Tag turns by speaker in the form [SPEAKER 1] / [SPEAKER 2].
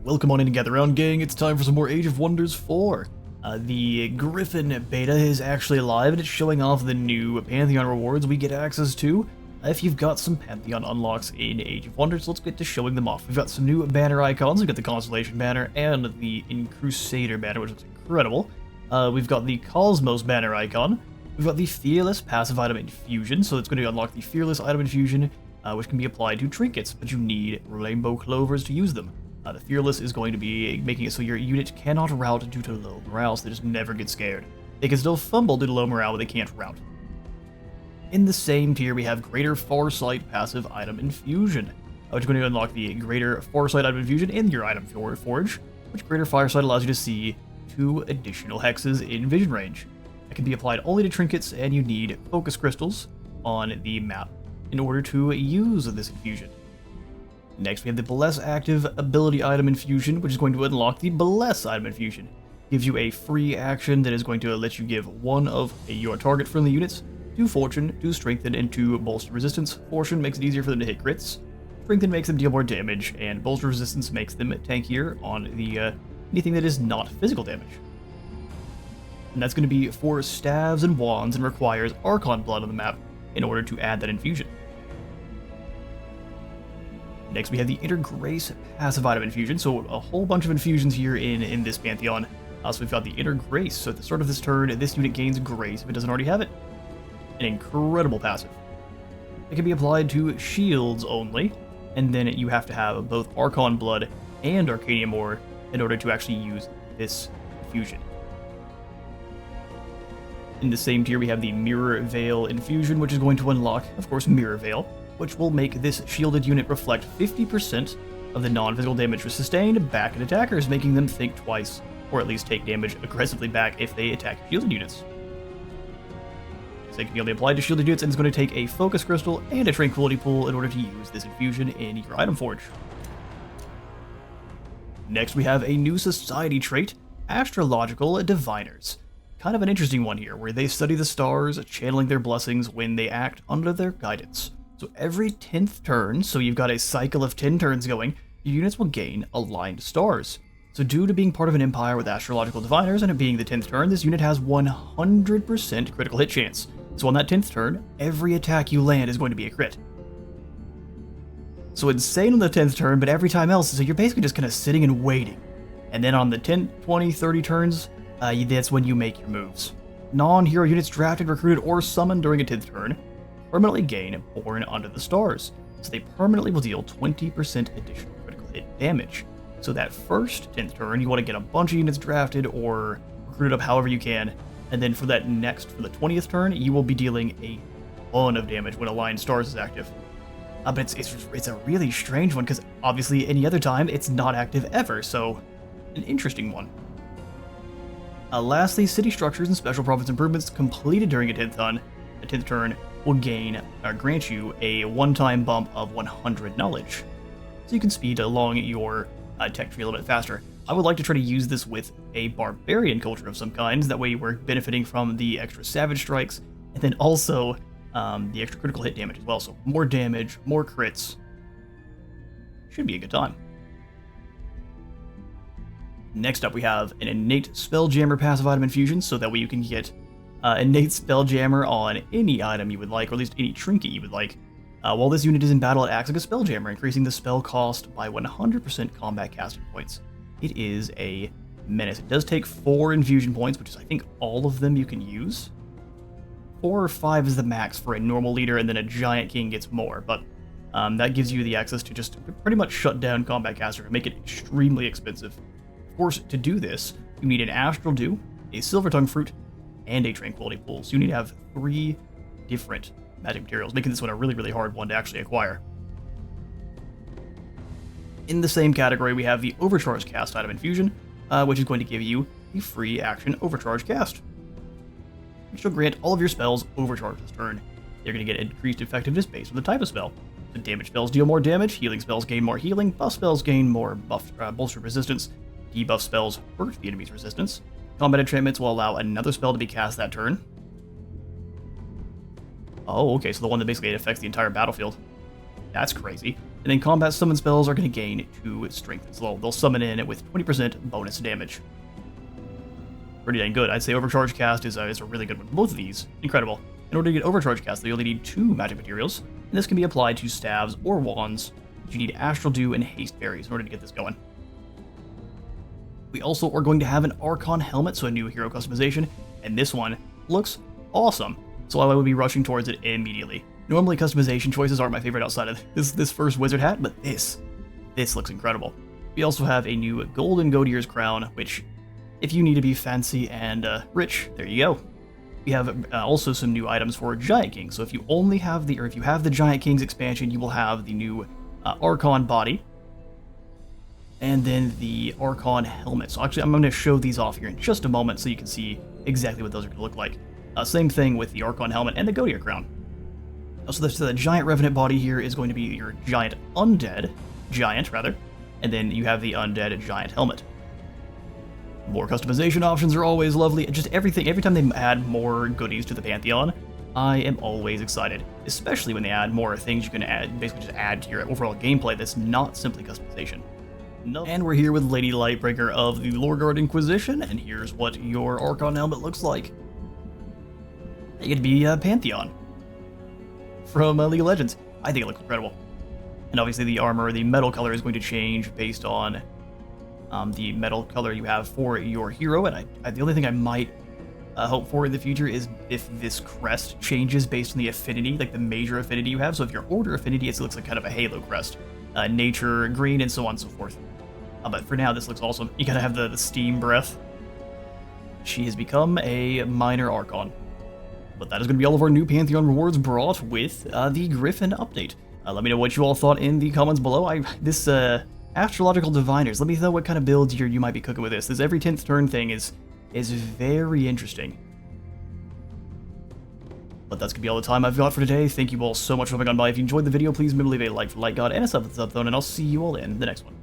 [SPEAKER 1] welcome on in together around, gang. It's time for some more Age of Wonders 4. The Griffon beta is actually live and it's showing off the new Pantheon rewards we get access to if you've got some Pantheon unlocks in Age of Wonders. Let's get to showing them off. We've got some new banner icons. We've got the Constellation banner and the Crusader banner, which looks incredible. We've got the Cosmos banner icon. We've got the Fearless passive item infusion, so it's going to unlock the Fearless item infusion, which can be applied to trinkets, but you need rainbow clovers to use them. The Fearless is going to be making it so your unit cannot rout due to low morale, so they just never get scared. They can still fumble due to low morale, but they can't rout. In the same tier, we have Greater Farsight passive item infusion, which is going to unlock the Greater Farsight item infusion in your item forge, which Greater Farsight allows you to see 2 additional hexes in vision range. It can be applied only to trinkets, and you need focus crystals on the map in order to use this infusion. Next, we have the Bless active ability item infusion, which is going to unlock the Bless item infusion. Gives you a free action that is going to let you give one of your target friendly units 2 fortune, 2 strengthen, and 2 bolster resistance. Fortune makes it easier for them to hit crits. Strengthen makes them deal more damage, and bolster resistance makes them tankier on the anything that is not physical damage. And that's going to be for staves and wands and requires Archon blood on the map in order to add that infusion. Next, we have the Inner Grace passive item infusion, so a whole bunch of infusions here in this Pantheon. So we've got the Inner Grace, so at the start of this turn, this unit gains Grace if it doesn't already have it. An incredible passive. It can be applied to shields only, and then you have to have both Archon Blood and Arcanium Ore in order to actually use this infusion. In the same tier, we have the Mirror Veil infusion, which is going to unlock, of course, Mirror Veil, which will make this shielded unit reflect 50% of the non-physical damage sustained back at attackers, making them think twice, or at least take damage aggressively back if they attack shielded units. So it can be only applied to shielded units, and it's going to take a focus crystal and a tranquility pool in order to use this infusion in your item forge. Next, we have a new society trait, Astrological Diviners. Kind of an interesting one here, where they study the stars, channeling their blessings when they act under their guidance. So every 10th turn, so you've got a cycle of 10 turns going, your units will gain aligned stars. So due to being part of an empire with Astrological Diviners and it being the 10th turn, this unit has 100% critical hit chance. So on that 10th turn, every attack you land is going to be a crit. So insane on the 10th turn, but every time else, so you're basically just kind of sitting and waiting. And then on the 10, 20, 30 turns, that's when you make your moves. Non-hero units drafted, recruited, or summoned during a 10th turn permanently gain Born Under the Stars, so they permanently will deal 20% additional critical hit damage. So that first 10th turn, you want to get a bunch of units drafted or recruited up however you can, and then for the 20th turn, you will be dealing a ton of damage when Aligned Stars is active. But it's a really strange one, because obviously any other time, it's not active ever, so an interesting one. Lastly, city structures and special province improvements completed during a 10th turn will grant you a one-time bump of 100 knowledge, so you can speed along your tech tree a little bit faster. I would like to try to use this with a barbarian culture of some kind, that way we're benefiting from the extra savage strikes, and then also the extra critical hit damage as well, so more damage, more crits. Should be a good time. Next up, we have an Innate Spelljammer passive item infusion, so that way you can get Innate Spelljammer on any item you would like, or at least any trinket you would like. While this unit is in battle, it acts like a Spelljammer, increasing the spell cost by 100% combat casting points. It is a menace. It does take 4 infusion points, which is, I think, all of them you can use. 4 or 5 is the max for a normal leader, and then a Giant King gets more, but that gives you the access to just pretty much shut down combat caster and make it extremely expensive. Of course, to do this, you need an Astral Dew, a Silver Tongue Fruit, and a Tranquility Pool, so you need to have 3 different magic materials, making this one a really, really hard one to actually acquire. In the same category, we have the Overcharge Cast item infusion, which is going to give you the free action Overcharge Cast, which will grant all of your spells overcharge this turn. They're going to get increased effectiveness based on the type of spell. So damage spells deal more damage, healing spells gain more healing, buff spells gain more bolster resistance, debuff spells hurt the enemy's resistance. Combat enchantments will allow another spell to be cast that turn. Oh, okay, so the one that basically affects the entire battlefield. That's crazy. And then combat summon spells are going to gain 2 strength as well. They'll summon in with 20% bonus damage. Pretty dang good. I'd say Overcharge Cast is a really good one. Both of these, incredible. In order to get Overcharge Cast, you only need 2 magic materials, and this can be applied to staves or wands. You need Astral Dew and Haste Berries in order to get this going. We also are going to have an Archon helmet, so a new hero customization, and this one looks awesome, so I would be rushing towards it immediately. Normally customization choices aren't my favorite outside of this first wizard hat, but this looks incredible. We also have a new Golden Goateer's Crown, which, if you need to be fancy and rich, there you go. We have also some new items for Giant King, so if you only have if you have the Giant King's expansion, you will have the new Archon body, and then the Archon helmet. So actually, I'm going to show these off here in just a moment so you can see exactly what those are going to look like. Same thing with the Archon helmet and the Goateer Crown. So the Giant Revenant body here is going to be your Giant Undead, and then you have the Undead Giant helmet. More customization options are always lovely. Just everything, every time they add more goodies to the Pantheon, I am always excited, especially when they add more things you can add, basically just add to your overall gameplay that's not simply customization. No. And we're here with Lady Lightbringer of the Loreguard Inquisition, and here's what your Archon helmet looks like. You get to be Pantheon from League of Legends. I think it looks incredible. And obviously the armor, the metal color is going to change based on the metal color you have for your hero, and the only thing I might hope for in the future is if this crest changes based on the affinity, like the major affinity you have. So if your order affinity, it looks like kind of a halo crest, nature, green, and so on and so forth. But for now, this looks awesome. You gotta have the steam breath. She has become a minor Archon. But that is going to be all of our new Pantheon rewards brought with the Griffon update. Let me know what you all thought in the comments below. This Astrological Diviners, let me know what kind of builds you might be cooking with this. This every 10th turn thing is very interesting. But that's going to be all the time I've got for today. Thank you all so much for coming on by. If you enjoyed the video, please maybe leave a like for Light God and a sub for the sub zone, and I'll see you all in the next one.